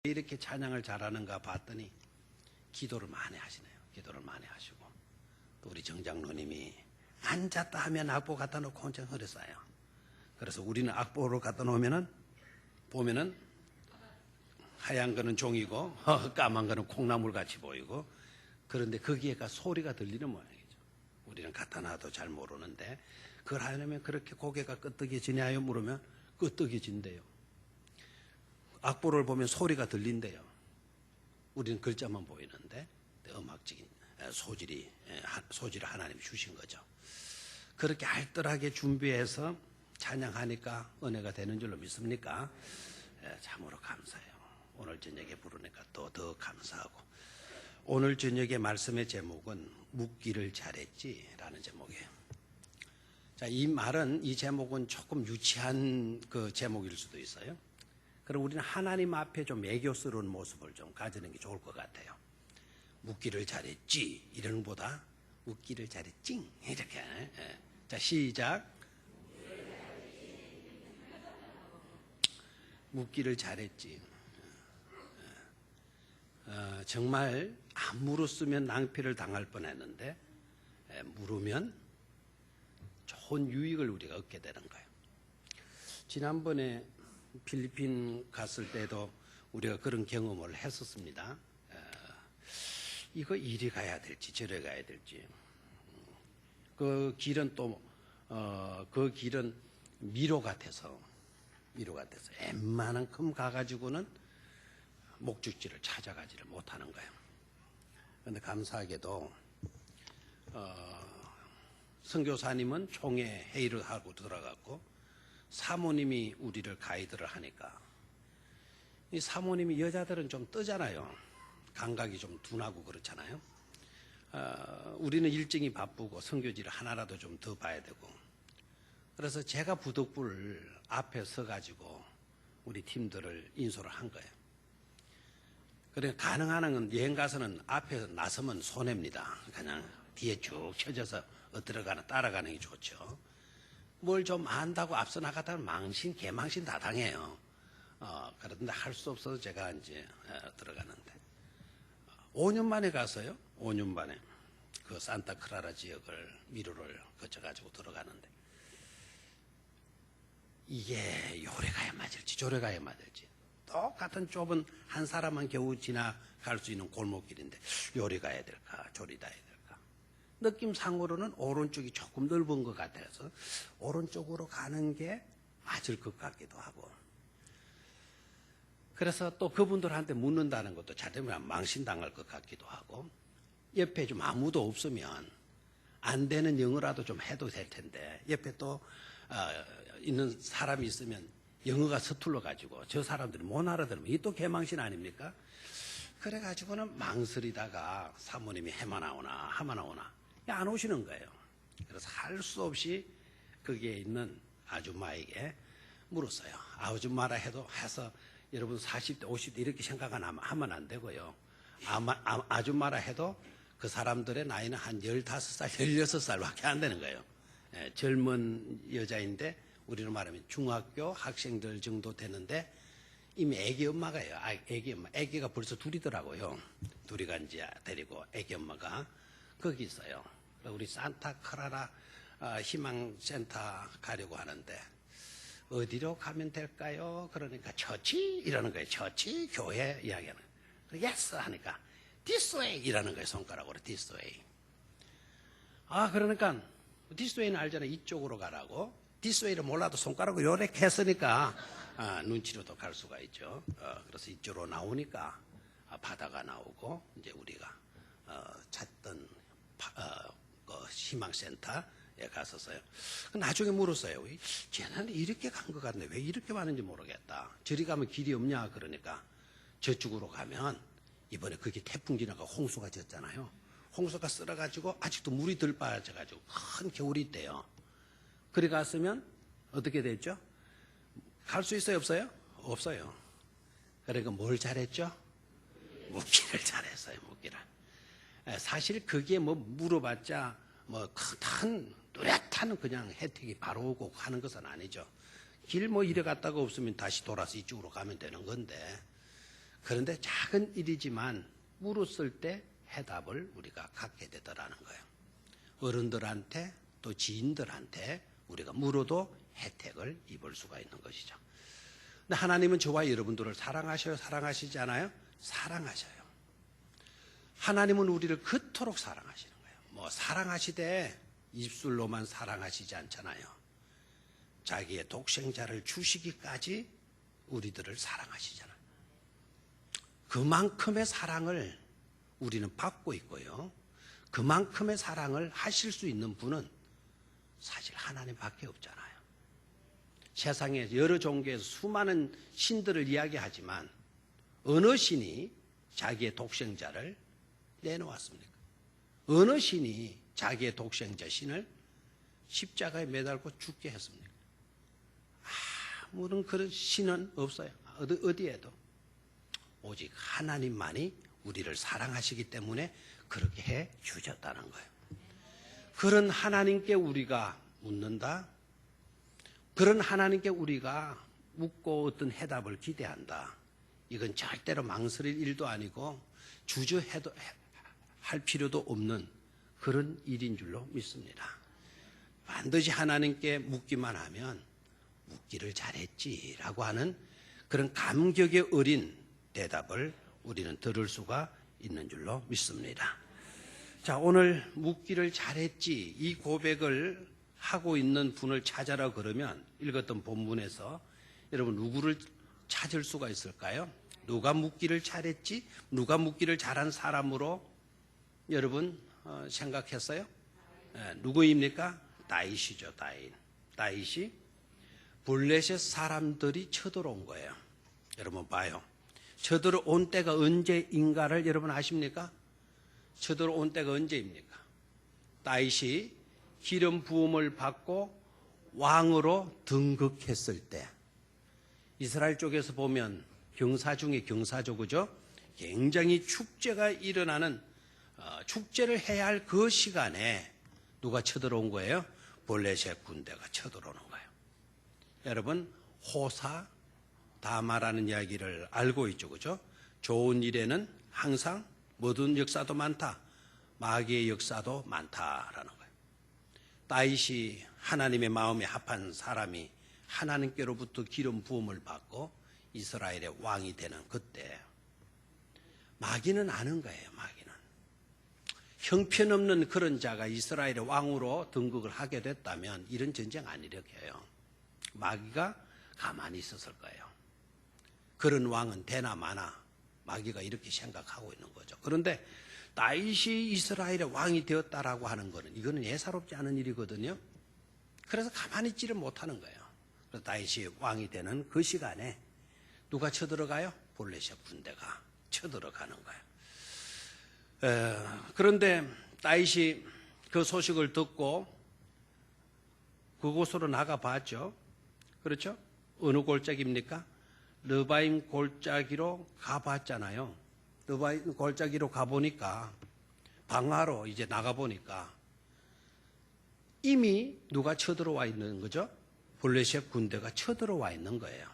이렇게 찬양을 잘하는가 봤더니 기도를 많이 하시네요. 기도를 많이 하시고 또 우리 정장로님이 앉았다 하면 악보 갖다 놓고 혼자 허리 쌓여. 그래서 우리는 악보를 갖다 놓으면은 보면은 하얀 거는 종이고 까만 거는 콩나물 같이 보이고, 그런데 거기에가 소리가 들리는 모양이죠. 우리는 갖다 놔도 잘 모르는데 그걸 하려면 그렇게 고개가 끄덕여지냐요 물으면 끄덕여진대요. 악보를 보면 소리가 들린대요. 우리는 글자만 보이는데 음악적인 소질을 하나님이 주신 거죠. 그렇게 알뜰하게 준비해서 찬양하니까 은혜가 되는 줄로 믿습니까? 참으로 감사해요. 오늘 저녁에 부르니까 또 더 감사하고, 오늘 저녁의 말씀의 제목은 묻기를 잘했지라는 제목이에요. 자, 이 제목은 조금 유치한 그 제목일 수도 있어요. 그럼 우리는 하나님 앞에 좀 애교스러운 모습을 좀 가지는 게 좋을 것 같아요. 묻기를 잘했지 이러는 보다 묻기를 잘했징 이렇게. 자, 시작. 묻기를 잘했지. 정말 안 물었으면 낭패를 당할 뻔했는데 물으면 좋은 유익을 우리가 얻게 되는 거예요. 지난번에 필리핀 갔을 때도 우리가 그런 경험을 했었습니다. 이거 이리 가야 될지 저리 가야 될지. 그 길은 그 길은 미로 같아서 웬만한큼 가가지고는 목적지를 찾아가지를 못하는 거예요. 그런데 감사하게도 선교사님은 총회 회의를 하고 들어갔고 사모님이 우리를 가이드를 하니까, 이 사모님이 여자들은 좀 뜨잖아요. 감각이 좀 둔하고 그렇잖아요. 우리는 일정이 바쁘고 선교지를 하나라도 좀 더 봐야 되고, 그래서 제가 부득불 앞에 서가지고 우리 팀들을 인솔을 한 거예요. 그러니까 가능한 한 여행 가서는 앞에 나서면 손해입니다. 그냥 뒤에 쭉 쳐져서 따라가는 게 좋죠. 뭘 좀 안다고 앞서 나갔다면 개망신 다 당해요. 그런데 할 수 없어서 제가 이제 들어가는데 5년 만에 갔어요. 5년 만에 그 산타크라라 지역을 미로를 거쳐가지고 들어가는데 이게 요래 가야 맞을지 저래 가야 맞을지, 똑같은 좁은 한 사람만 겨우 지나갈 수 있는 골목길인데 요리 가야 될까 저리 가야 될까. 느낌상으로는 오른쪽이 조금 넓은 것 같아서 오른쪽으로 가는 게 맞을 것 같기도 하고, 그래서 또 그분들한테 묻는다는 것도 잘되면 망신당할 것 같기도 하고, 옆에 좀 아무도 없으면 안 되는 영어라도 좀 해도 될 텐데 옆에 또 있는 사람이 있으면 영어가 서툴러 가지고 저 사람들이 못 알아들으면 이게 또 개망신 아닙니까? 그래가지고는 망설이다가 사모님이 해마 나오나 안 오시는 거예요. 그래서 할 수 없이 거기에 있는 아줌마에게 물었어요. 아줌마라 해서 여러분 40대 50대 이렇게 생각하면 안 되고요. 아줌마라 해도 그 사람들의 나이는 한 15살 16살밖에 안 되는 거예요. 젊은 여자인데 우리는 말하면 중학교 학생들 정도 되는데 이미 애기 엄마가요. 애기가 벌써 둘이더라고요. 둘이가 이제 데리고 애기 엄마가 거기 있어요. 우리 산타크라라 희망센터 가려고 하는데 어디로 가면 될까요? 그러니까 처치 이러는 거예요. 처치 교회 이야기하는 거예요. 예스 하니까 this way 이라는 거예요. 손가락으로 this way. 그러니까 this way는 알잖아요. 이쪽으로 가라고. this way를 몰라도 손가락으로 요렇게 했으니까 눈치로도 갈 수가 있죠. 그래서 이쪽으로 나오니까 바다가 나오고 이제 우리가 찾던 그 희망센터에 갔었어요. 나중에 물었어요. 쟤는 이렇게 간 것 같네. 왜 이렇게 많은지 모르겠다. 저리 가면 길이 없냐 그러니까 저쪽으로 가면 이번에 그게 태풍 지나가 홍수가 졌잖아요. 홍수가 쓸어가지고 아직도 물이 덜 빠져가지고 큰 겨울이 있대요. 그래 갔으면 어떻게 됐죠? 갈 수 있어요 없어요? 없어요. 그러니까 뭘 잘했죠? 묻기를 잘했어요. 묻기를. 사실 그게 뭐 물어봤자 뭐 큰 뚜렷한 그냥 혜택이 바로 오고 하는 것은 아니죠. 길 뭐 이래 갔다가 없으면 다시 돌아서 이쪽으로 가면 되는 건데, 그런데 작은 일이지만 물었을 때 해답을 우리가 갖게 되더라는 거예요. 어른들한테 또 지인들한테 우리가 물어도 혜택을 입을 수가 있는 것이죠. 근데 하나님은 저와 여러분들을 사랑하셔요? 사랑하시지 않아요? 사랑하셔요. 하나님은 우리를 그토록 사랑하시는 거예요. 뭐 사랑하시되 입술로만 사랑하시지 않잖아요. 자기의 독생자를 주시기까지 우리들을 사랑하시잖아요. 그만큼의 사랑을 우리는 받고 있고요. 그만큼의 사랑을 하실 수 있는 분은 사실 하나님밖에 없잖아요. 세상에 여러 종교에서 수많은 신들을 이야기하지만 어느 신이 자기의 독생자를 내놓았습니까? 어느 신이 자기의 독생자 신을 십자가에 매달고 죽게 했습니까? 아무런 그런 신은 없어요. 어디에도. 오직 하나님만이 우리를 사랑하시기 때문에 그렇게 해 주셨다는 거예요. 그런 하나님께 우리가 묻는다. 그런 하나님께 우리가 묻고 어떤 해답을 기대한다. 이건 절대로 망설일 일도 아니고 주저해도 할 필요도 없는 그런 일인 줄로 믿습니다. 반드시 하나님께 묻기만 하면 묻기를 잘했지라고 하는 그런 감격에 어린 대답을 우리는 들을 수가 있는 줄로 믿습니다. 자, 오늘 묻기를 잘했지 이 고백을 하고 있는 분을 찾아라 그러면 읽었던 본문에서 여러분 누구를 찾을 수가 있을까요? 누가 묻기를 잘했지? 누가 묻기를 잘한 사람으로 여러분 생각했어요? 누구입니까? 다윗이죠. 다윗이 블레셋 사람들이 쳐들어온 거예요. 여러분 봐요. 쳐들어온 때가 언제인가를 여러분 아십니까? 쳐들어온 때가 언제입니까? 다윗이 기름 부음을 받고 왕으로 등극했을 때, 이스라엘 쪽에서 보면 경사 중에 경사죠, 그죠? 굉장히 축제가 일어나는 축제를 해야 할 그 시간에 누가 쳐들어온 거예요? 블레셋 군대가 쳐들어오는 거예요. 여러분 호사 다마라는 이야기를 알고 있죠, 그죠? 좋은 일에는 항상 모든 역사도 많다, 마귀의 역사도 많다라는 거예요. 다윗이 하나님의 마음에 합한 사람이 하나님께로부터 기름 부음을 받고 이스라엘의 왕이 되는 그때 마귀는 아는 거예요. 마귀는 형편없는 그런 자가 이스라엘의 왕으로 등극을 하게 됐다면 이런 전쟁 안 일으켜요. 마귀가 가만히 있었을 거예요. 그런 왕은 되나 마나 마귀가 이렇게 생각하고 있는 거죠. 그런데 다윗이 이스라엘의 왕이 되었다라고 하는 것은 이거는 예사롭지 않은 일이거든요. 그래서 가만히 있지를 못하는 거예요. 그래서 다윗이 왕이 되는 그 시간에 누가 쳐들어가요? 블레셋 군대가 쳐들어가는 거예요. 그런데 다윗이 그 소식을 듣고 그곳으로 나가봤죠. 그렇죠? 어느 골짜기입니까? 르바임 골짜기로 가봤잖아요. 르바임 골짜기로 가보니까 방화로 이제 나가보니까 이미 누가 쳐들어와 있는 거죠? 블레셋 군대가 쳐들어와 있는 거예요.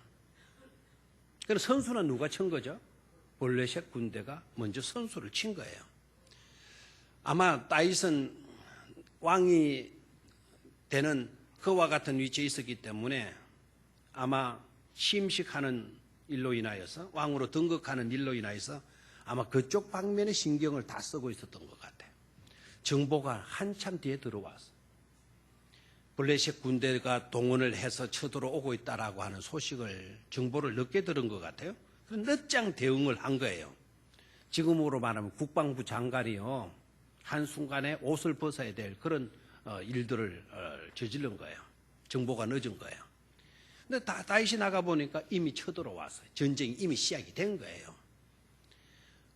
그래서 선수는 누가 친 거죠? 블레셋 군대가 먼저 선수를 친 거예요. 아마 다윗은 왕이 되는 그와 같은 위치에 있었기 때문에 아마 심식하는 일로 인하여서 왕으로 등극하는 일로 인하여서 아마 그쪽 방면에 신경을 다 쓰고 있었던 것 같아요. 정보가 한참 뒤에 들어왔어요. 블레셋 군대가 동원을 해서 쳐들어오고 있다라고 하는 소식을 정보를 늦게 들은 것 같아요. 그래서 늦장 대응을 한 거예요. 지금으로 말하면 국방부 장관이요 한순간에 옷을 벗어야 될 그런 일들을 저지른 거예요. 정보가 늦은 거예요. 근데 다윗이 나가보니까 이미 쳐들어왔어요. 전쟁이 이미 시작이 된 거예요.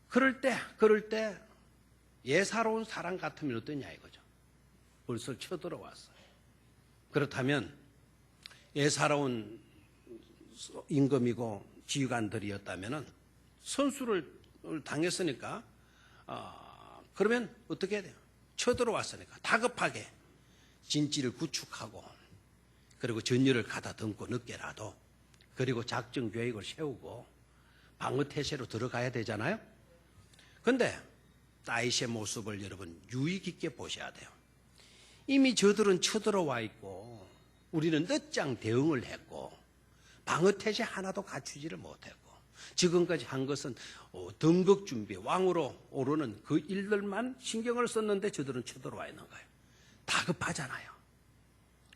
그럴 때 예사로운 사람 같으면 어떠냐 이거죠. 벌써 쳐들어왔어요. 그렇다면 예사로운 임금이고 지휘관들이었다면 선수를 당했으니까 그러면 어떻게 해야 돼요? 쳐들어왔으니까 다급하게 진지를 구축하고 그리고 전열을 가다듬고 늦게라도 그리고 작전 계획을 세우고 방어태세로 들어가야 되잖아요. 근데 다윗의 모습을 여러분 유의 깊게 보셔야 돼요. 이미 저들은 쳐들어와 있고 우리는 늦장 대응을 했고 방어태세 하나도 갖추지를 못했고 지금까지 한 것은 등극 준비, 왕으로 오르는 그 일들만 신경을 썼는데 저들은 쳐들어와 있는 거예요. 다급하잖아요.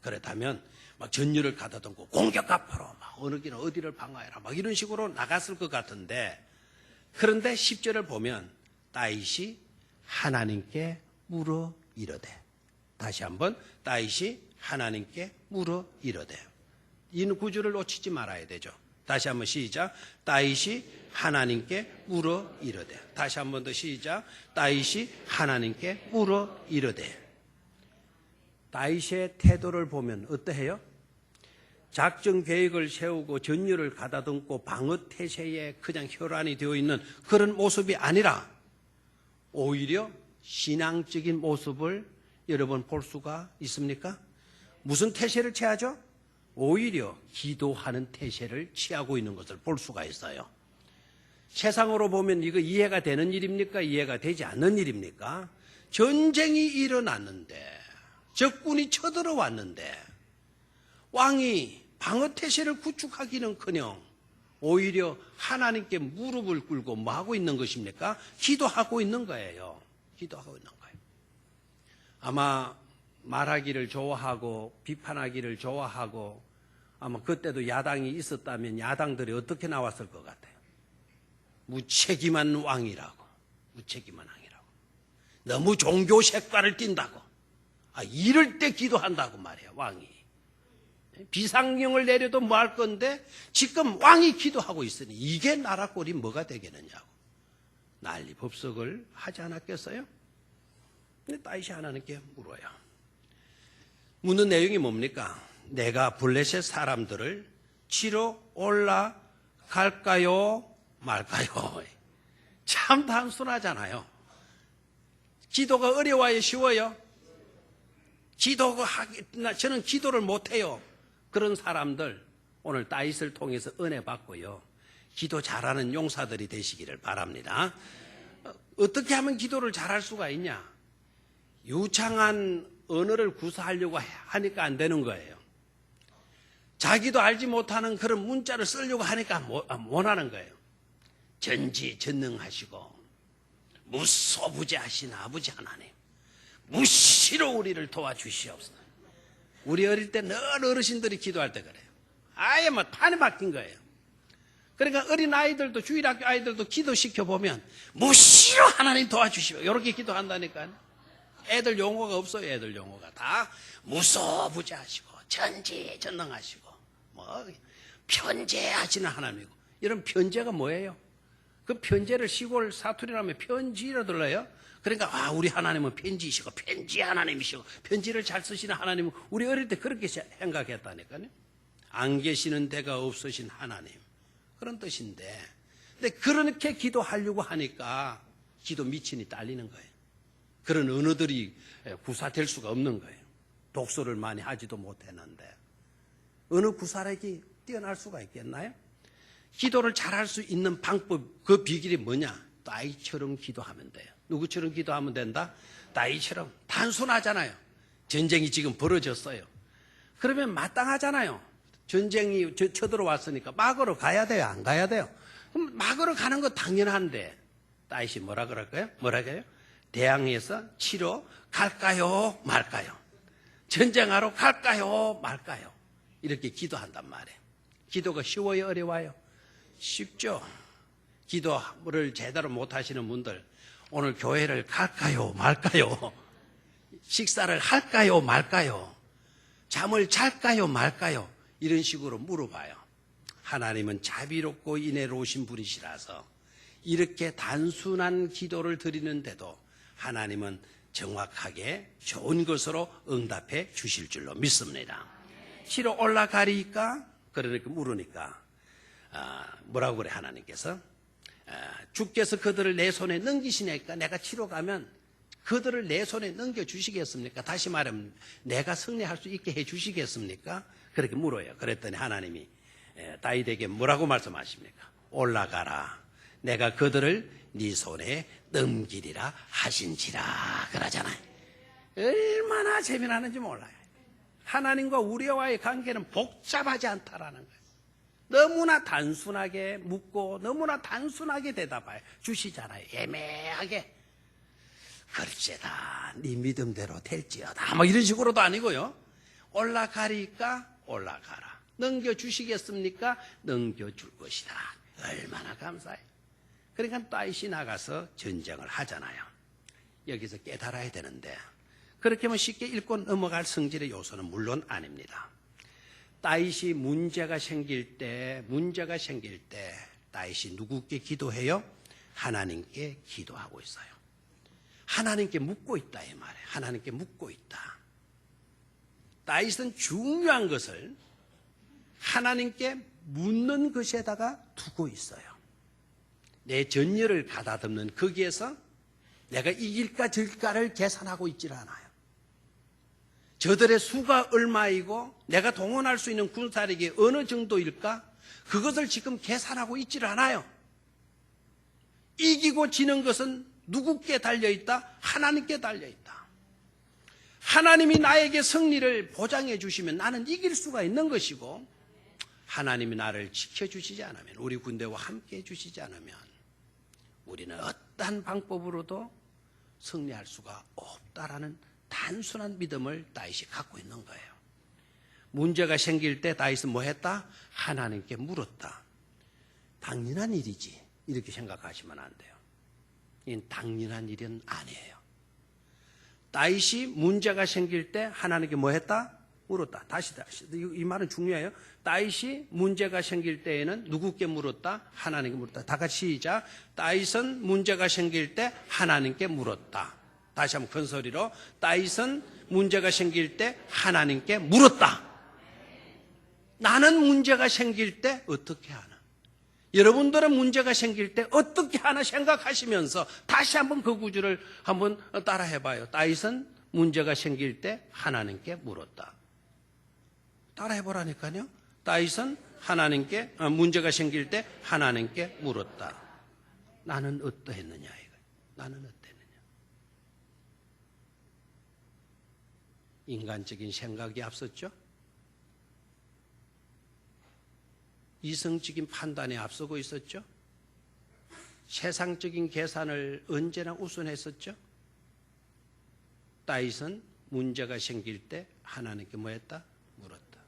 그렇다면 막 전율을 가다듬고 공격 앞으로 막 어느 길은 어디를 방어해라 막 이런 식으로 나갔을 것 같은데, 그런데 10절을 보면 다윗이 하나님께 물어 이르되, 다시 한번 다윗이 하나님께 물어 이르되, 이 구절을 놓치지 말아야 되죠. 다시 한번 시작. 다윗이 하나님께 물어 이르되. 다시 한번 더 시작. 다윗이 하나님께 물어 이르되. 다윗의 태도를 보면 어떠해요? 작전 계획을 세우고 전율을 가다듬고 방어 태세에 그냥 혈안이 되어 있는 그런 모습이 아니라 오히려 신앙적인 모습을 여러분 볼 수가 있습니까? 무슨 태세를 취하죠? 오히려 기도하는 태세를 취하고 있는 것을 볼 수가 있어요. 세상으로 보면 이거 이해가 되는 일입니까? 이해가 되지 않는 일입니까? 전쟁이 일어났는데, 적군이 쳐들어왔는데 왕이 방어태세를 구축하기는커녕 오히려 하나님께 무릎을 꿇고 뭐 하고 있는 것입니까? 기도하고 있는 거예요. 기도하고 있는 거예요. 아마 말하기를 좋아하고 비판하기를 좋아하고 아마 그때도 야당이 있었다면 야당들이 어떻게 나왔을 것 같아요? 무책임한 왕이라고. 무책임한 왕이라고. 너무 종교 색깔을 띈다고. 이럴 때 기도한다고 말이에요. 왕이. 비상령을 내려도 뭐 할 건데 지금 왕이 기도하고 있으니 이게 나라 꼴이 뭐가 되겠느냐고 난리 법석을 하지 않았겠어요? 근데 다윗이 하나님께 물어요. 묻는 내용이 뭡니까? 내가 블레셋 사람들을 치러 올라갈까요? 말까요? 참 단순하잖아요. 기도가 어려워요? 쉬워요? 저는 기도를 못해요. 그런 사람들 오늘 다윗을 통해서 은혜 받고요. 기도 잘하는 용사들이 되시기를 바랍니다. 어떻게 하면 기도를 잘할 수가 있냐? 유창한 언어를 구사하려고 하니까 안 되는 거예요. 자기도 알지 못하는 그런 문자를 쓰려고 하니까 못하는 거예요. 전지전능하시고 무소부재하신 아버지 하나님, 무시로 우리를 도와주시옵소서. 우리 어릴 때 늘 어르신들이 기도할 때 그래요. 아예 막 판에 박힌 거예요. 그러니까 어린 아이들도 주일학교 아이들도 기도시켜 보면 무시로 하나님 도와주시오 이렇게 기도한다니까요. 애들 용어가 없어요. 애들 용어가 다 무소부재하시고 전지전능하시고 뭐 편재하시는 하나님이고. 이런 편재가 뭐예요? 그 편재를 시골 사투리라면 편지로 들려요. 그러니까 우리 하나님은 편지이시고 편지 하나님이시고 편지를 잘 쓰시는 하나님은 우리 어릴 때 그렇게 생각했다니까요. 안 계시는 데가 없으신 하나님, 그런 뜻인데, 근데 그렇게 기도하려고 하니까 기도 미친이 딸리는 거예요. 그런 언어들이 구사될 수가 없는 거예요. 독서를 많이 하지도 못했는데 언어 구사력이 뛰어날 수가 있겠나요? 기도를 잘할 수 있는 방법, 그 비결이 뭐냐? 다윗처럼 기도하면 돼요. 누구처럼 기도하면 된다? 다윗처럼. 단순하잖아요. 전쟁이 지금 벌어졌어요. 그러면 마땅하잖아요. 전쟁이 쳐들어왔으니까 막으러 가야 돼요? 안 가야 돼요? 그럼 막으러 가는 거 당연한데 다윗이 뭐라 그럴까요? 뭐라고요? 대항해서 치러 갈까요? 말까요? 전쟁하러 갈까요? 말까요? 이렇게 기도한단 말이에요. 기도가 쉬워요? 어려워요? 쉽죠. 기도를 제대로 못하시는 분들 오늘 교회를 갈까요? 말까요? 식사를 할까요? 말까요? 잠을 잘까요? 말까요? 이런 식으로 물어봐요. 하나님은 자비롭고 인애로우신 분이시라서 이렇게 단순한 기도를 드리는데도 하나님은 정확하게 좋은 것으로 응답해 주실 줄로 믿습니다. 치러 올라가리까? 그러니까 물으니까 뭐라고 그래? 하나님께서 주께서 그들을 내 손에 넘기시니까 내가 치러 가면 그들을 내 손에 넘겨주시겠습니까? 다시 말하면 내가 승리할 수 있게 해주시겠습니까? 그렇게 물어요. 그랬더니 하나님이 다윗에게 뭐라고 말씀하십니까? 올라가라. 내가 그들을 네 손에 넘기리라 하신지라 그러잖아요. 얼마나 재미나는지 몰라요. 하나님과 우리와의 관계는 복잡하지 않다라는 거예요. 너무나 단순하게 묻고 너무나 단순하게 대답해 주시잖아요. 애매하게. 글쎄다 네 믿음대로 될지어다 뭐 이런 식으로도 아니고요. 올라가리까 올라가라. 넘겨주시겠습니까? 넘겨줄 것이다. 얼마나 감사해요. 그러니까 다윗이 나가서 전쟁을 하잖아요. 여기서 깨달아야 되는데 그렇게 하면 쉽게 읽고 넘어갈 성질의 요소는 물론 아닙니다. 다윗이 문제가 생길 때 다윗이 누구께 기도해요? 하나님께 기도하고 있어요. 하나님께 묻고 있다 이 말이에요. 하나님께 묻고 있다. 다윗은 중요한 것을 하나님께 묻는 것에다가 두고 있어요. 내 전열을 가다듬는 거기에서 내가 이길까 질까를 계산하고 있질 않아요. 저들의 수가 얼마이고 내가 동원할 수 있는 군사력이 어느 정도일까? 그것을 지금 계산하고 있질 않아요. 이기고 지는 것은 누구께 달려있다? 하나님께 달려있다. 하나님이 나에게 승리를 보장해 주시면 나는 이길 수가 있는 것이고 하나님이 나를 지켜주시지 않으면 우리 군대와 함께 해주시지 않으면 우리는 어떠한 방법으로도 승리할 수가 없다라는 단순한 믿음을 다윗이 갖고 있는 거예요. 문제가 생길 때 다윗은 뭐 했다? 하나님께 물었다. 당연한 일이지 이렇게 생각하시면 안 돼요. 이건 당연한 일은 아니에요. 다윗이 문제가 생길 때 하나님께 뭐 했다? 물었다. 다시 이 말은 중요해요. 다윗이 문제가 생길 때에는 누구께 물었다? 하나님께 물었다. 다 같이 시작. 다윗은 문제가 생길 때 하나님께 물었다. 다시 한번 큰 소리로 다윗은 문제가 생길 때 하나님께 물었다. 나는 문제가 생길 때 어떻게 하나? 여러분들은 문제가 생길 때 어떻게 하나 생각하시면서 다시 한번 그 구절을 한번 따라 해봐요. 다윗은 문제가 생길 때 하나님께 물었다. 따라 해보라니까요. 다윗은 하나님께 문제가 생길 때 하나님께 물었다. 나는 어떠했느냐 이거. 나는 어땠느냐. 인간적인 생각이 앞섰죠. 이성적인 판단이 앞서고 있었죠. 세상적인 계산을 언제나 우선했었죠. 다윗은 문제가 생길 때 하나님께 뭐 했다? 물었다.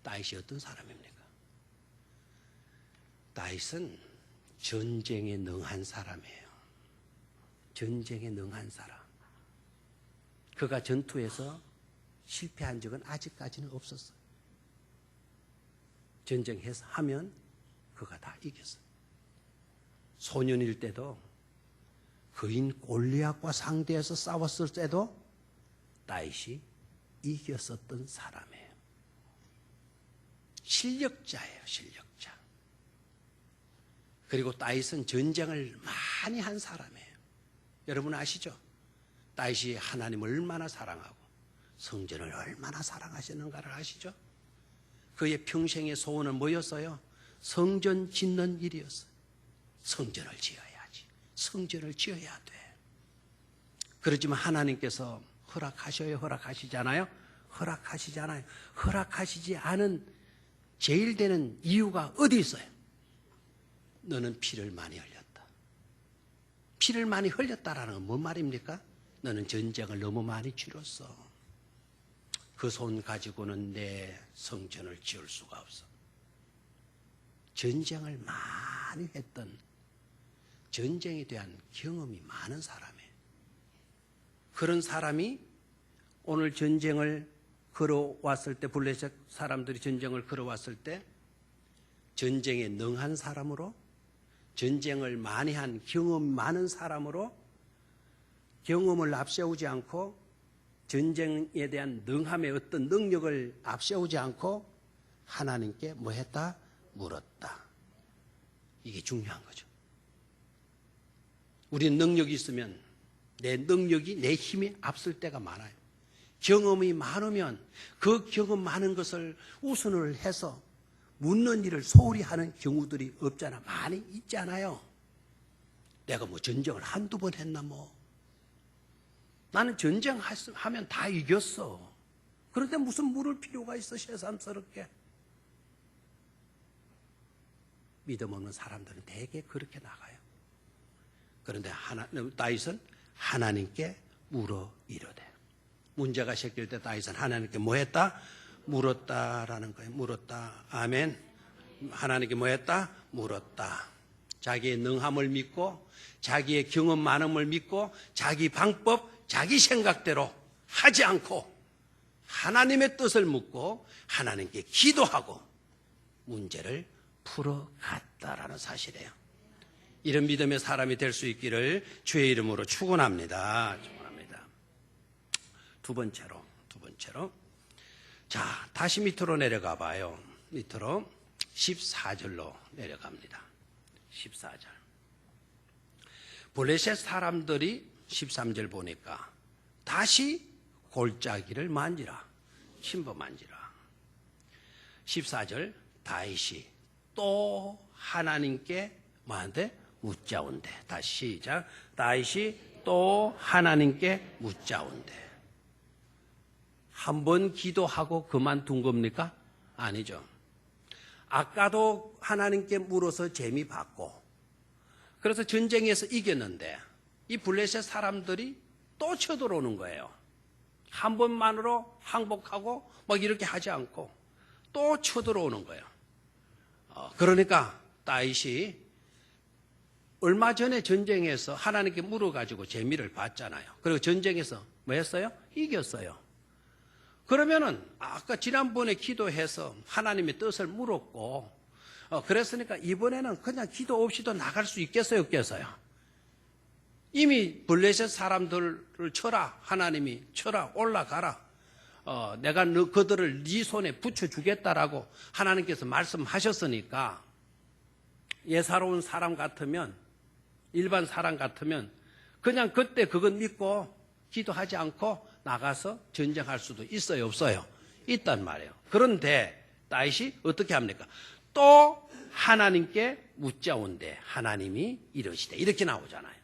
다윗이 어떤 사람입니까? 다윗은 전쟁에 능한 사람이에요. 전쟁에 능한 사람. 그가 전투에서 실패한 적은 아직까지는 없었어요. 전쟁해서 하면 그가 다 이겼어요. 소년일 때도 거인 골리앗과 상대해서 싸웠을 때도 다윗이 이겼었던 사람이에요. 실력자예요. 실력자. 그리고 다윗은 전쟁을 많이 한 사람이에요. 여러분 아시죠? 다윗이 하나님을 얼마나 사랑하고 성전을 얼마나 사랑하시는가를 아시죠? 그의 평생의 소원은 뭐였어요? 성전 짓는 일이었어요. 성전을 지어야지. 성전을 지어야 돼. 그렇지만 하나님께서 허락하셔요? 허락하시잖아요? 허락하시잖아요. 허락하시지 않은 제일 되는 이유가 어디 있어요? 너는 피를 많이 흘렸다. 피를 많이 흘렸다라는 건 뭔 말입니까? 너는 전쟁을 너무 많이 치렀어. 그 손 가지고는 내 성전을 지을 수가 없어. 전쟁을 많이 했던 전쟁에 대한 경험이 많은 사람이에요. 그런 사람이 오늘 전쟁을 걸어왔을 때 블레셋 사람들이 전쟁을 걸어왔을 때 전쟁에 능한 사람으로 전쟁을 많이 한 경험 많은 사람으로 경험을 앞세우지 않고 전쟁에 대한 능함의 어떤 능력을 앞세우지 않고 하나님께 뭐 했다? 물었다. 이게 중요한 거죠. 우리는 능력이 있으면 내 능력이 내 힘이 앞설 때가 많아요. 경험이 많으면 그 경험 많은 것을 우선을 해서 묻는 일을 소홀히 하는 경우들이 없잖아. 많이 있지 않아요? 내가 뭐 전쟁을 한두 번 했나 뭐. 나는 전쟁하면 다 이겼어. 그런데 무슨 물을 필요가 있어 새삼스럽게. 믿음 없는 사람들은 대개 그렇게 나가요. 그런데 다윗은 하나님께 물어 이르되. 문제가 생길 때 다윗은 하나님께 뭐 했다? 물었다라는 거예요. 물었다. 아멘. 하나님께 뭐 했다? 물었다. 자기의 능함을 믿고 자기의 경험 많음을 믿고 자기 방법, 자기 생각대로 하지 않고 하나님의 뜻을 묻고 하나님께 기도하고 문제를 풀어갔다라는 사실이에요. 이런 믿음의 사람이 될 수 있기를 주의 이름으로 축원합니다. 축원합니다. 두 번째로 자, 다시 밑으로 내려가 봐요. 밑으로 14절로 내려갑니다. 14절. 블레셋 사람들이 13절 보니까 다시 골짜기를 만지라. 침범 만지라. 14절 다윗이 또 하나님께 뭐한테? 묻자온대. 다시 시작. 다윗이 또 하나님께 묻자온대. 한 번 기도하고 그만둔 겁니까? 아니죠. 아까도 하나님께 물어서 재미 받고 그래서 전쟁에서 이겼는데 이 블레셋 사람들이 또 쳐들어오는 거예요. 한 번만으로 항복하고 막 이렇게 하지 않고 또 쳐들어오는 거예요. 그러니까 다윗이 얼마 전에 전쟁에서 하나님께 물어가지고 재미를 봤잖아요. 그리고 전쟁에서 뭐 했어요? 이겼어요. 그러면은 아까 지난번에 기도해서 하나님의 뜻을 물었고 그랬으니까 이번에는 그냥 기도 없이도 나갈 수 있겠어요? 없겠어요? 이미 블레셋 사람들을 쳐라. 하나님이 쳐라. 올라가라. 내가 그들을 네 손에 붙여주겠다라고 하나님께서 말씀하셨으니까 예사로운 사람 같으면 일반 사람 같으면 그냥 그때 그건 믿고 기도하지 않고 나가서 전쟁할 수도 있어요? 없어요? 있단 말이에요. 그런데 다윗이 어떻게 합니까? 또 하나님께 묻자온대 하나님이 이러시되 이렇게 나오잖아요.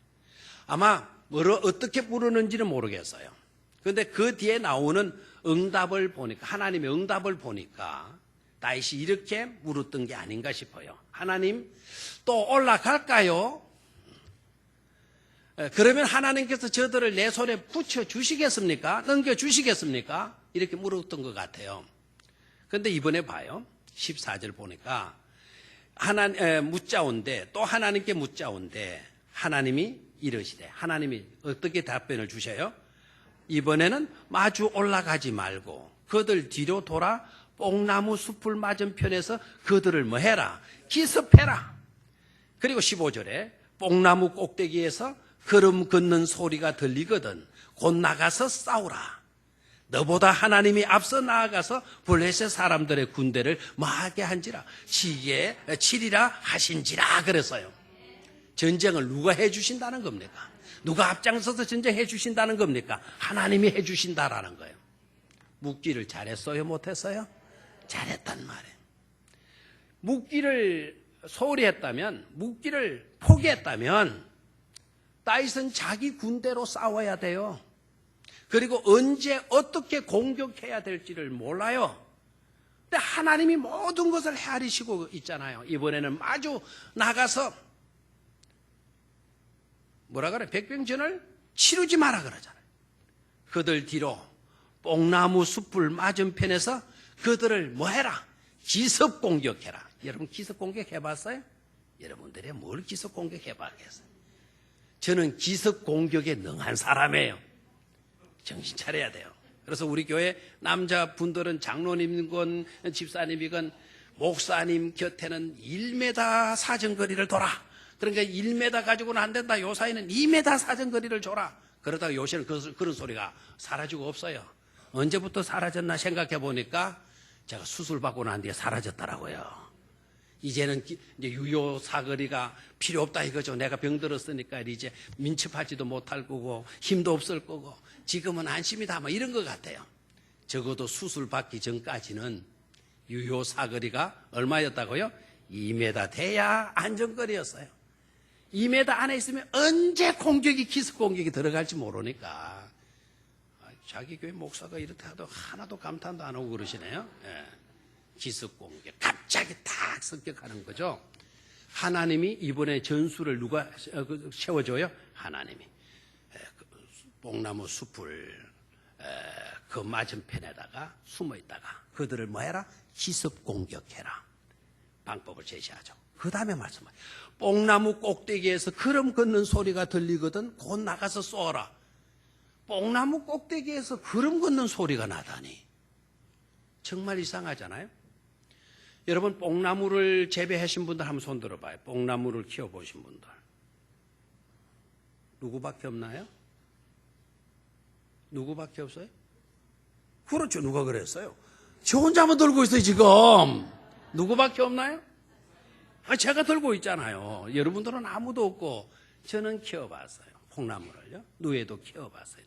아마 어떻게 부르는지는 모르겠어요. 그런데 그 뒤에 나오는 응답을 보니까 하나님의 응답을 보니까 다윗이 이렇게 물었던 게 아닌가 싶어요. 하나님 또 올라갈까요? 그러면 하나님께서 저들을 내 손에 붙여주시겠습니까? 넘겨주시겠습니까? 이렇게 물었던 것 같아요. 그런데 이번에 봐요. 14절 보니까 묻자온데 또 하나님께 묻자온데 하나님이 이러시되 하나님이 어떻게 답변을 주셔요? 이번에는 마주 올라가지 말고 그들 뒤로 돌아 뽕나무 숲을 맞은편에서 그들을 뭐 해라? 기습해라. 그리고 15절에 뽕나무 꼭대기에서 걸음 걷는 소리가 들리거든 곧 나가서 싸우라. 너보다 하나님이 앞서 나아가서 블레셋 사람들의 군대를 마하게 한지라 시기에 치리라 하신지라 그랬어요. 전쟁을 누가 해주신다는 겁니까? 누가 앞장서서 전쟁해 주신다는 겁니까? 하나님이 해주신다라는 거예요. 묻기를 잘했어요? 못했어요? 잘했단 말이에요. 묻기를 소홀히 했다면, 묻기를 포기했다면 다윗은 자기 군대로 싸워야 돼요. 그리고 언제 어떻게 공격해야 될지를 몰라요. 근데 하나님이 모든 것을 헤아리시고 있잖아요. 이번에는 마주 나가서 뭐라 그래? 백병전을 치르지 마라 그러잖아요. 그들 뒤로 뽕나무 숲을 맞은편에서 그들을 뭐 해라? 기습 공격해라. 여러분 기습 공격 해봤어요? 여러분들이 뭘 기습 공격 해봤겠어요? 저는 기습 공격에 능한 사람이에요. 정신 차려야 돼요. 그래서 우리 교회 남자분들은 장로님이건 집사님이건 목사님 곁에는 1m 사정거리를 돌아. 그러니까 1m 가지고는 안 된다. 요 사이는 2m 사정거리를 줘라. 그러다가 요새는 그런 소리가 사라지고 없어요. 언제부터 사라졌나 생각해 보니까 제가 수술 받고 난 뒤에 사라졌더라고요. 이제는 이제 유효 사거리가 필요 없다 이거죠. 내가 병들었으니까 이제 민첩하지도 못할 거고 힘도 없을 거고 지금은 안심이다 뭐 이런 것 같아요. 적어도 수술 받기 전까지는 유효 사거리가 얼마였다고요? 2m 돼야 안전거리였어요. 2m 안에 있으면 언제 기습 공격이 들어갈지 모르니까. 자기 교회 목사가 이렇게 하도 하나도 감탄도 안 하고 그러시네요. 예. 기습 공격, 갑자기 탁 습격하는 거죠. 하나님이 이번에 전술을 누가 세워줘요? 하나님이. 뽕나무 숲을 그 맞은편에다가 숨어 있다가 그들을 뭐해라? 기습 공격해라. 방법을 제시하죠. 그 다음에 말씀하죠. 뽕나무 꼭대기에서 걸음 걷는 소리가 들리거든 곧 나가서 쏘아라. 뽕나무 꼭대기에서 걸음 걷는 소리가 나다니. 정말 이상하잖아요. 여러분 뽕나무를 재배하신 분들 한번 손 들어봐요. 뽕나무를 키워보신 분들. 누구밖에 없나요? 누구밖에 없어요? 그렇죠. 누가 그랬어요? 저 혼자만 들고 있어요 지금. 누구밖에 없나요? 제가 들고 있잖아요. 여러분들은 아무도 없고 저는 키워봤어요. 콩나물을요. 누에도 키워봤어요.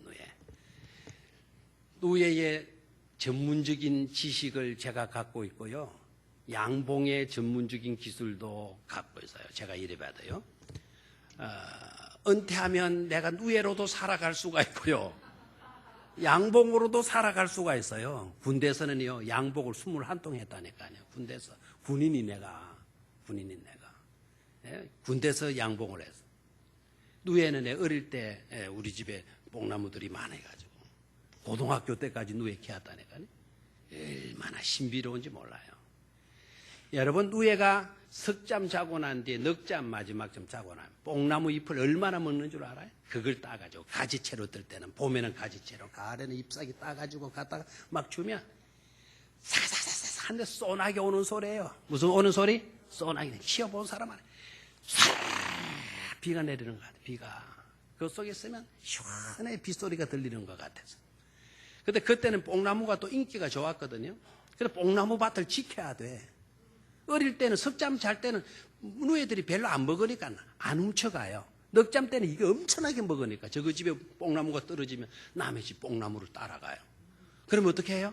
누에의 전문적인 지식을 제가 갖고 있고요. 양봉의 전문적인 기술도 갖고 있어요. 제가 이래 봐도요. 은퇴하면 내가 누에로도 살아갈 수가 있고요. 양봉으로도 살아갈 수가 있어요. 군대에서는요, 양복을 21동 했다니까요. 군대에서. 군인인 내가. 예? 군대에서 양봉을 했어. 누에는 어릴 때 우리 집에 뽕나무들이 많아가지고. 고등학교 때까지 누에 키웠다니까요. 얼마나 신비로운지 몰라요. 여러분, 누에가 석잠 자고 난 뒤에 넉잠 마지막잠 자고 나면 뽕나무 잎을 얼마나 먹는 줄 알아요? 그걸 따가지고 가지채로 뜰 때는 봄에는 가지채로 가을에는 잎사귀 따가지고 갖다가 막 주면 사사사사 한데 쏘나게 오는 소리예요. 무슨 오는 소리? 쏘나게. 키워본 사람 안에 비가 내리는 것 같아요. 비가 그 속에 있으면 시원하게 빗소리가 들리는 것 같아서. 근데 그때는 뽕나무가 또 인기가 좋았거든요. 그래서 뽕나무 밭을 지켜야 돼. 어릴 때는 석잠 잘 때는 누에들이 별로 안 먹으니까 안 훔쳐가요. 넉잠 때는 이게 엄청나게 먹으니까 저거 집에 뽕나무가 떨어지면 남의 집 뽕나무를 따라가요. 그러면 어떻게 해요?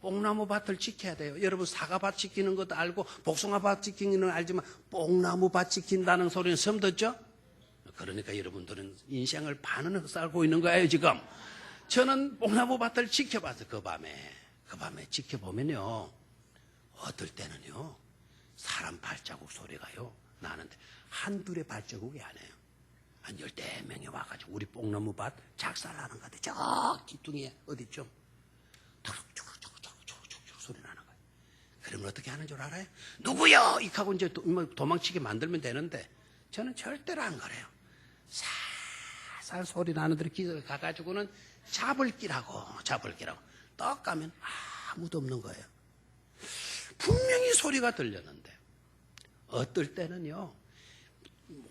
뽕나무 밭을 지켜야 돼요. 여러분 사과밭 지키는 것도 알고 복숭아밭 지키는 건 알지만 뽕나무 밭 지킨다는 소리는 처음 듣죠? 그러니까 여러분들은 인생을 반은 살고 있는 거예요 지금. 저는 뽕나무 밭을 지켜봤어요. 그 밤에 지켜보면요, 어떨 때는요 사람 발자국 소리가요 나는데 한둘의 발자국이 아니에요. 한 10명이 와가지고 우리 뽕나무 밭 작살나는 것 같아요. 저 기둥에 어디쯤 툭툭툭툭툭툭 소리 나는 거예요. 그러면 어떻게 하는 줄 알아요? 누구요? 이하고 이제 도망치게 만들면 되는데 저는 절대로 안 그래요. 살살 소리 나는 데로 기어가 가가지고는 잡을 끼라고 떡 가면 아무도 없는 거예요. 분명히 소리가 들렸는데 어떨 때는요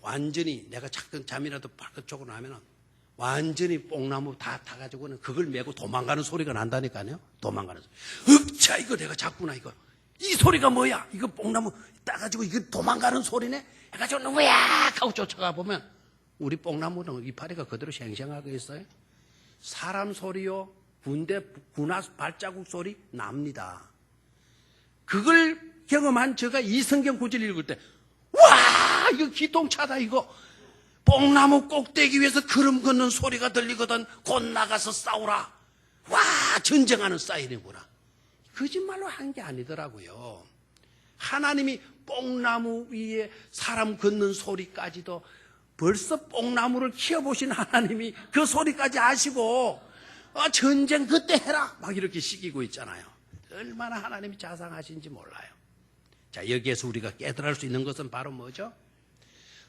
완전히 내가 잠이라도 발끝 쪼고 나면은 완전히 뽕나무 다 타가지고는 그걸 메고 도망가는 소리가 난다니까요. 도망가는 소리. 읍차 이거 내가 잡구나 이거. 이 소리가 뭐야? 이거 뽕나무 따가지고 이거 도망가는 소리네? 해가지고 누구야? 하고 쫓아가 보면 우리 뽕나무는 이파리가 그대로 생생하게 있어요. 사람 소리요, 군화 발자국 소리 납니다. 그걸 경험한 제가 이성경 구절 읽을 때, 와, 이거 기똥차다, 이거. 뽕나무 꼭대기 위에서 걸음 걷는 소리가 들리거든. 곧 나가서 싸우라. 와, 전쟁하는 사인이구나. 거짓말로 한 게 아니더라고요. 하나님이 뽕나무 위에 사람 걷는 소리까지도 벌써 뽕나무를 키워보신 하나님이 그 소리까지 아시고, 전쟁 그때 해라. 막 이렇게 시키고 있잖아요. 얼마나 하나님이 자상하신지 몰라요. 자, 여기에서 우리가 깨달을 수 있는 것은 바로 뭐죠?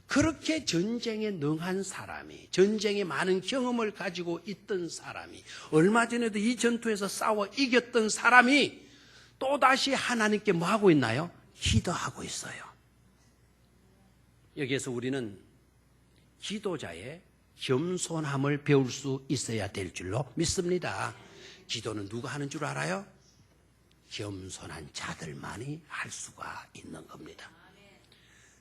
그렇게 전쟁에 능한 사람이, 전쟁에 많은 경험을 가지고 있던 사람이, 얼마 전에도 이 전투에서 싸워 이겼던 사람이 또다시 하나님께 뭐 하고 있나요? 기도하고 있어요. 여기에서 우리는 기도자의 겸손함을 배울 수 있어야 될 줄로 믿습니다. 기도는 누가 하는 줄 알아요? 겸손한 자들만이 할 수가 있는 겁니다.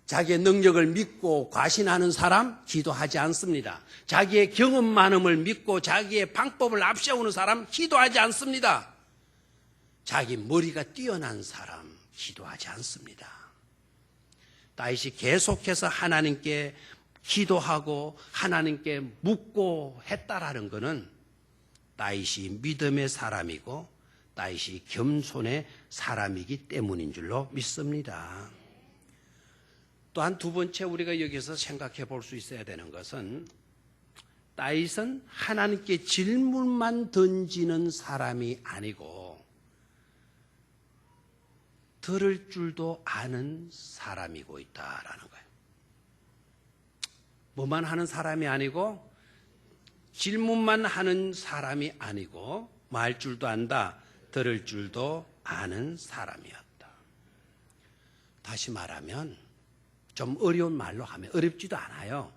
자기의 능력을 믿고 과신하는 사람 기도하지 않습니다. 자기의 경험 많음을 믿고 자기의 방법을 앞세우는 사람 기도하지 않습니다. 자기 머리가 뛰어난 사람 기도하지 않습니다. 다윗이 계속해서 하나님께 기도하고 하나님께 묻고 했다라는 것은 다윗이 믿음의 사람이고 다윗이 겸손의 사람이기 때문인 줄로 믿습니다. 또한 두 번째 우리가 여기서 생각해 볼 수 있어야 되는 것은 다윗은 하나님께 질문만 던지는 사람이 아니고 들을 줄도 아는 사람이고 있다라는 거예요. 뭐만 하는 사람이 아니고 질문만 하는 사람이 아니고 말 줄도 안다, 들을 줄도 아는 사람이었다. 다시 말하면 좀 어려운 말로 하면 어렵지도 않아요.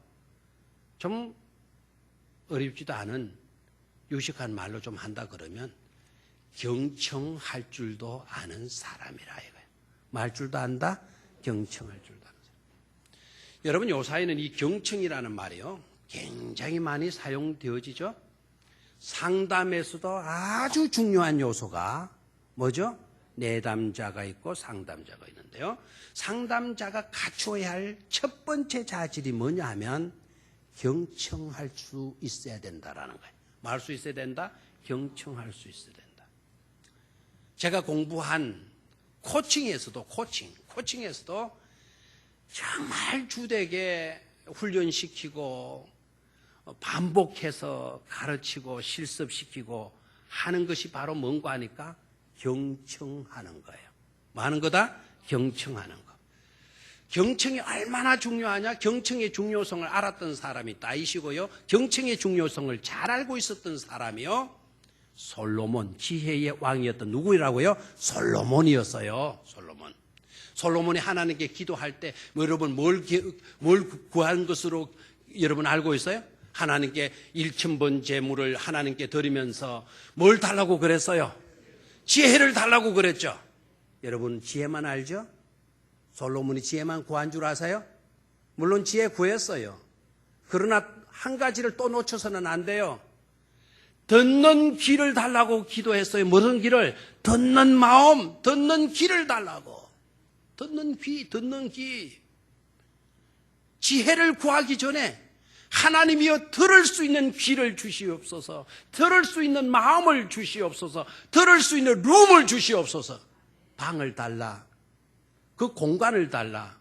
좀 어렵지도 않은 유식한 말로 좀 한다 그러면 경청할 줄도 아는 사람이라 이거예요. 말 줄도 안다, 경청할 줄도 아는 사람. 여러분 요사이는 이 경청이라는 말이요 굉장히 많이 사용되어지죠. 상담에서도 아주 중요한 요소가 뭐죠? 내담자가 있고 상담자가 있는데요. 상담자가 갖추어야 할 첫 번째 자질이 뭐냐 하면 경청할 수 있어야 된다라는 거예요. 말 수 있어야 된다, 경청할 수 있어야 된다. 제가 공부한 코칭에서도 정말 주되게 훈련시키고 반복해서 가르치고 실습시키고 하는 것이 바로 뭔가 하니까 경청하는 거예요. 뭐 하는 거다? 경청하는 거. 경청이 얼마나 중요하냐? 경청의 중요성을 알았던 사람이 다윗이고요. 경청의 중요성을 잘 알고 있었던 사람이요. 솔로몬, 지혜의 왕이었던 누구라고요? 솔로몬이었어요. 솔로몬이 하나님께 기도할 때 여러분 뭘 구한 것으로 여러분 알고 있어요? 하나님께 1,000번 제물을 하나님께 드리면서 뭘 달라고 그랬어요? 지혜를 달라고 그랬죠. 여러분 지혜만 알죠? 솔로몬이 지혜만 구한 줄 아세요? 물론 지혜 구했어요. 그러나 한 가지를 또 놓쳐서는 안 돼요. 듣는 귀를 달라고 기도했어요. 무슨 귀를? 듣는 마음, 듣는 귀를 달라고. 듣는 귀. 지혜를 구하기 전에 하나님이여 들을 수 있는 귀를 주시옵소서. 들을 수 있는 마음을 주시옵소서. 들을 수 있는 룸을 주시옵소서. 방을 달라. 그 공간을 달라.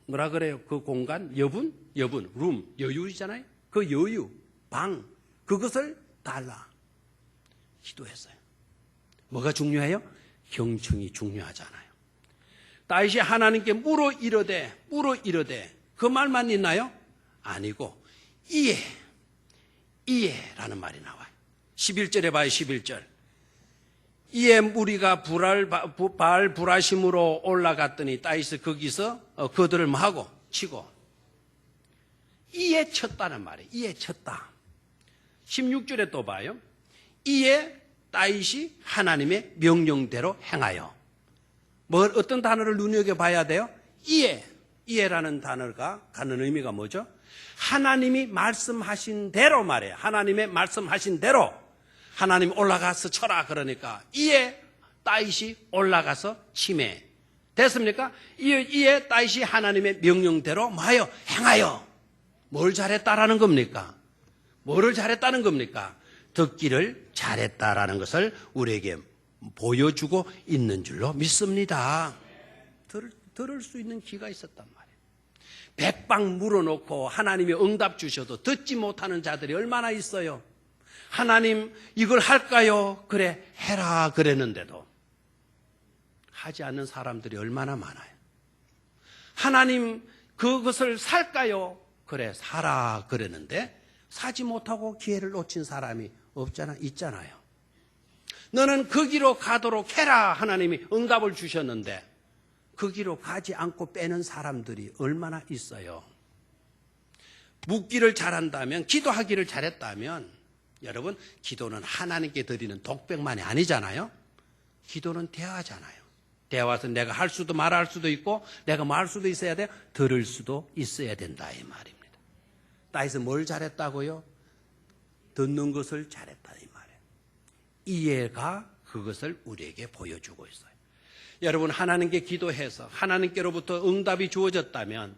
뭐라 그래요? 그 공간? 여분, 룸, 여유이잖아요. 그 여유, 방, 그것을 달라. 기도했어요. 뭐가 중요해요? 경청이 중요하잖아요. 다윗이 하나님께 물어 이르되 그 말만 있나요? 아니고 이에라는 말이 나와요. 11절에 봐요. 11절. 이에 무리가 바알 브라심으로 올라갔더니 다윗이 거기서 그들을 뭐하고 치고 이에 쳤다는 말이에요. 이에 쳤다. 16절에 또 봐요. 이에 다윗이 하나님의 명령대로 행하여. 어떤 단어를 눈여겨봐야 돼요? 이해라는 단어가 갖는 의미가 뭐죠? 하나님이 말씀하신 대로 말이에요. 하나님의 말씀하신 대로 하나님이 올라가서 쳐라 그러니까 이에 다윗이 올라가서 치매. 됐습니까? 이에 다윗이 하나님의 명령대로 뭐하여? 행하여. 뭘 잘했다라는 겁니까? 뭐를 잘했다는 겁니까? 듣기를 잘했다라는 것을 우리에게 보여주고 있는 줄로 믿습니다. 들을 수 있는 귀가 있었단 말이에요. 백방 물어놓고 하나님이 응답 주셔도 듣지 못하는 자들이 얼마나 있어요. 하나님 이걸 할까요? 그래 해라 그랬는데도 하지 않는 사람들이 얼마나 많아요. 하나님 그것을 살까요? 그래 사라 그랬는데 사지 못하고 기회를 놓친 사람이 있잖아요. 너는 그 길로 가도록 해라 하나님이 응답을 주셨는데 그 길로 가지 않고 빼는 사람들이 얼마나 있어요. 묻기를 잘한다면, 기도하기를 잘했다면, 여러분 기도는 하나님께 드리는 독백만이 아니잖아요. 기도는 대화잖아요. 대화에서 내가 할 수도 말할 수도 있고 내가 말할 수도 있어야 돼요. 들을 수도 있어야 된다 이 말입니다. 다윗은 뭘 잘했다고요? 듣는 것을 잘했다 이 말이에요. 이해가 그것을 우리에게 보여주고 있어요. 여러분, 하나님께 기도해서 하나님께로부터 응답이 주어졌다면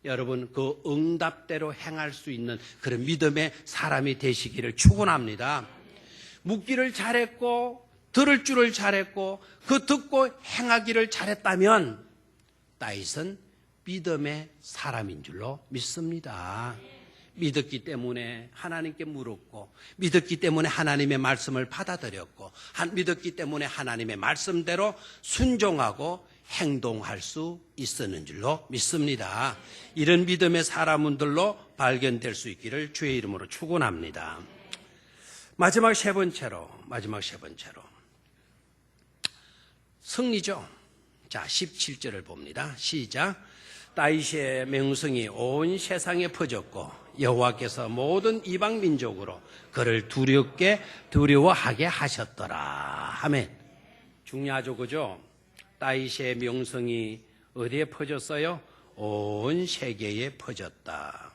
여러분 그 응답대로 행할 수 있는 그런 믿음의 사람이 되시기를 축원합니다. 묻기를 잘했고 들을 줄을 잘했고 그 듣고 행하기를 잘했다면 다윗은 믿음의 사람인 줄로 믿습니다. 믿었기 때문에 하나님께 물었고 믿었기 때문에 하나님의 말씀을 받아들였고 믿었기 때문에 하나님의 말씀대로 순종하고 행동할 수 있었는 줄로 믿습니다. 이런 믿음의 사람들로 발견될 수 있기를 주의 이름으로 축원합니다. 마지막 세 번째로 승리죠. 자, 17절을 봅니다. 시작. 다윗의 명성이 온 세상에 퍼졌고 여호와께서 모든 이방 민족으로 그를 두려워하게 하셨더라. 아멘. 중요하죠, 그죠? 다윗의 명성이 어디에 퍼졌어요? 온 세계에 퍼졌다.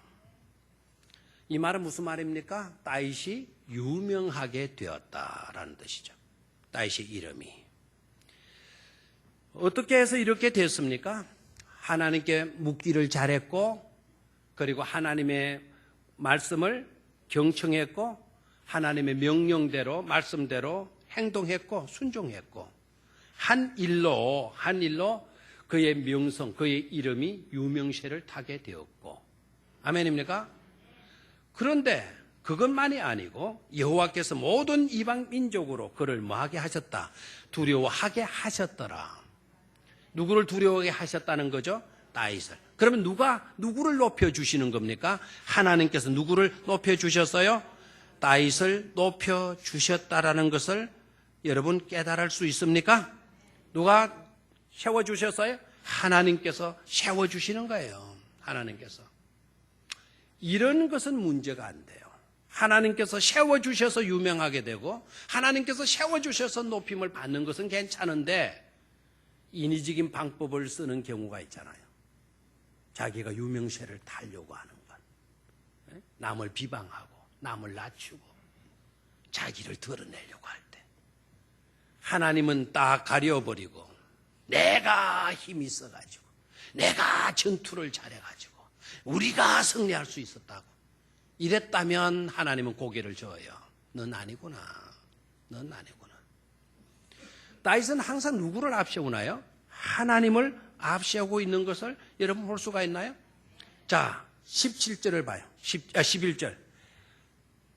이 말은 무슨 말입니까? 다윗이 유명하게 되었다라는 뜻이죠. 다윗의 이름이. 어떻게 해서 이렇게 됐습니까? 하나님께 묻기를 잘했고 그리고 하나님의 말씀을 경청했고 하나님의 명령대로 말씀대로 행동했고 순종했고 한 일로 그의 명성, 그의 이름이 유명세를 타게 되었고 아멘입니까? 그런데 그것만이 아니고 여호와께서 모든 이방 민족으로 그를 뭐하게 하셨다? 두려워하게 하셨더라. 누구를 두려워하게 하셨다는 거죠? 다윗을. 그러면 누구를 높여주시는 겁니까? 하나님께서 누구를 높여주셨어요? 다윗을 높여주셨다라는 것을 여러분 깨달을 수 있습니까? 누가 세워주셨어요? 하나님께서 세워주시는 거예요. 하나님께서. 이런 것은 문제가 안 돼요. 하나님께서 세워주셔서 유명하게 되고 하나님께서 세워주셔서 높임을 받는 것은 괜찮은데 인위적인 방법을 쓰는 경우가 있잖아요. 자기가 유명세를 타려고 하는 것. 남을 비방하고 남을 낮추고 자기를 드러내려고 할 때 하나님은 딱 가려버리고 내가 힘이 있어가지고 내가 전투를 잘해가지고 우리가 승리할 수 있었다고 이랬다면 하나님은 고개를 저어요. 넌 아니구나. 넌 아니구나. 다윗은 항상 누구를 앞세우나요? 하나님을 앞세우고 있는 것을 여러분 볼 수가 있나요? 자, 17절을 봐요. 11절.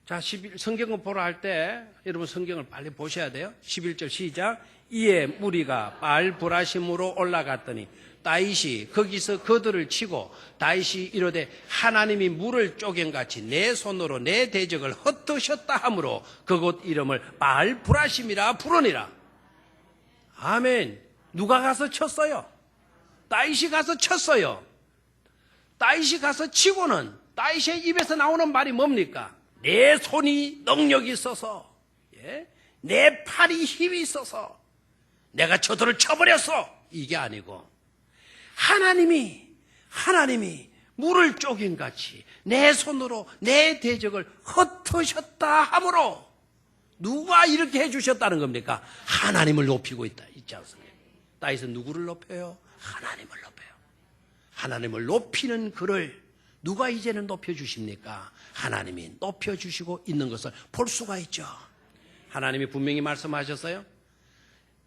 자, 성경을 보러 할 때 여러분 성경을 빨리 보셔야 돼요. 11절 시작. 이에 무리가 바알브라심으로 올라갔더니 다윗이 거기서 그들을 치고 다윗이 이르되 하나님이 물을 쪼갠같이 내 손으로 내 대적을 흩으셨다 하므로 그곳 이름을 바알브라심이라 부르니라. 아멘. 누가 가서 쳤어요? 다윗이 가서 쳤어요. 다윗이 가서 치고는 다윗의 입에서 나오는 말이 뭡니까? 내 손이 능력이 있어서 내 팔이 힘이 있어서 내가 저들을 쳐버렸어. 이게 아니고 하나님이 물을 쪼긴같이 내 손으로 내 대적을 흩으셨다 하므로 누가 이렇게 해주셨다는 겁니까? 하나님을 높이고 있지 않습니까? 다윗은 누구를 높여요? 하나님을 높여요. 하나님을 높이는 그를 누가 이제는 높여주십니까? 하나님이 높여주시고 있는 것을 볼 수가 있죠. 하나님이 분명히 말씀하셨어요.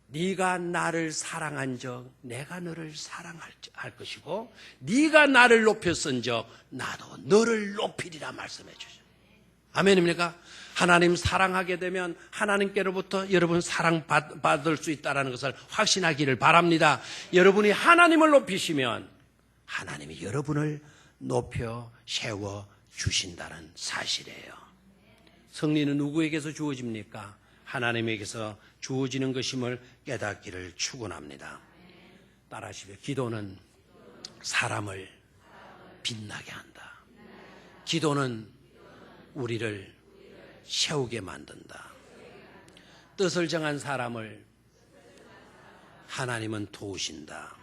네가 나를 사랑한 적 내가 너를 사랑할 것이고 네가 나를 높였은 적 나도 너를 높이리라 말씀해 주죠. 아멘입니까? 하나님 사랑하게 되면 하나님께로부터 여러분 사랑받을 수 있다는 것을 확신하기를 바랍니다. 여러분이 하나님을 높이시면 하나님이 여러분을 높여 세워 주신다는 사실이에요. 승리는 누구에게서 주어집니까? 하나님에게서 주어지는 것임을 깨닫기를 축원합니다. 따라하시오. 기도는 사람을 빛나게 한다. 기도는 우리를 세우게 만든다. 뜻을 정한 사람을 하나님은 도우신다.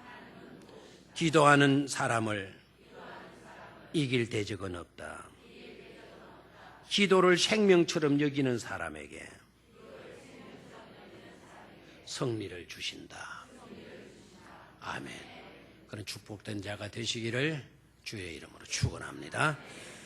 기도하는 사람을 이길 대적은 없다. 기도를 생명처럼 여기는 사람에게 승리를 주신다. 아멘. 그런 축복된 자가 되시기를 주의 이름으로 축원합니다.